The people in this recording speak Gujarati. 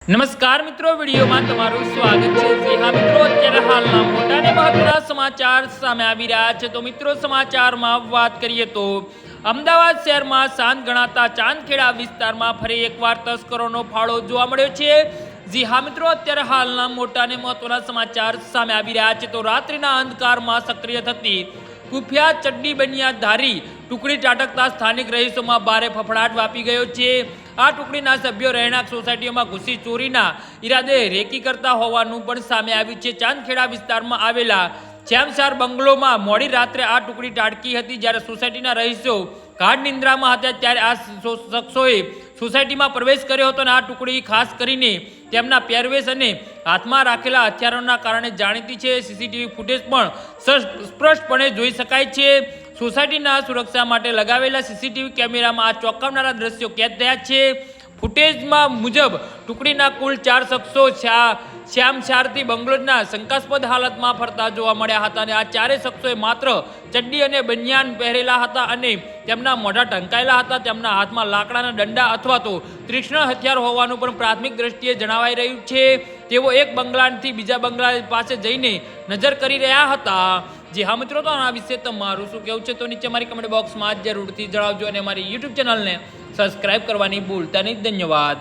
નમસ્કાર મિત્રો, વિડીયોમાં તમારું સ્વાગત છે। જી હા મિત્રો, અત્યારે હાલના મોટા અને મહત્વના સમાચાર સામે આવી રહ્યા છે। તો મિત્રો, સમાચારમાં વાત કરીએ તો અમદાવાદ શહેરમાં શાંત ગણાતા ચાંદખેડા વિસ્તારમાં ફરી એકવાર તસ્કરોનો ફાળો જોવા મળ્યો છે। જી હા મિત્રો, અત્યારે હાલના મોટા અને મહત્વના સમાચાર સામે આવી રહ્યા છે। તો રાત્રિના અંધકારમાં સક્રિય થતી કુખ્યાત ચડ્ડી બનિયાધારી ટુકડી ત્રાટકતા સ્થાનિક રહીશોમાં ભારે ફફડાટ વ્યાપી ગયો છે। આ ટુકડીના સભ્યો રહેણાંક સોસાયટીઓમાં ઘૂસી ચોરીના ઈરાદે રેકી કરતા હોવાનું પણ સામે આવ્યું છે। ચાંદખેડા વિસ્તારમાં આવેલા શ્યામસાર બંગલોમાં મોડી રાત્રે આ ટુકડી ત્રાટકી હતી। જ્યારે સોસાયટીના રહીશો ગાઢ નિંદ્રામાં હતા ત્યારે આ શખ્સોએ સોસાયટીમાં પ્રવેશ કર્યો હતો અને આ ટુકડી ખાસ કરીને તેમના પહેરવેશ અને હાથમાં રાખેલા હથિયારોના કારણે જાણીતી છે। સીસીટીવી ફૂટેજ પણ સ્પષ્ટપણે જોઈ શકાય છે। સોસાયટીના સુરક્ષા માટે લગાવેલા સીસીટીવી કેમેરામાં આ ચોંકાવનારા દ્રશ્યો કેદ થયા છે। ફૂટેજમાં મુજબ ટુકડીના કુલ 4 શખ્સો શ્યામસારથી બંગલોના શંકાસ્પદ હાલતમાં ફરતા જોવા મળ્યા હતા અને આ ચારેય શખ્સોએ માત્ર ચડ્ડી અને બનિયાન પહેરેલા હતા અને તેમના મોઢા ઢંકાયેલા હતા। તેમના હાથમાં લાકડાના દંડા અથવા તો તીક્ષ્ણ હથિયાર હોવાનું પણ પ્રાથમિક દ્રષ્ટિએ જણાવાઈ રહ્યું છે। તેઓ એક બંગલાથી બીજા બંગલા પાસે જઈને નજર કરી રહ્યા હતા। જી હા મિત્રો, તો આના વિશે તમારું શું કહેવું છે તો નીચે મારી કમેન્ટ બોક્સમાં જરૂરથી જણાવજો અને મારી યુટ્યુબ ચેનલને સબસ્ક્રાઇબ કરવાની ભૂલતા નહીં। ધન્યવાદ।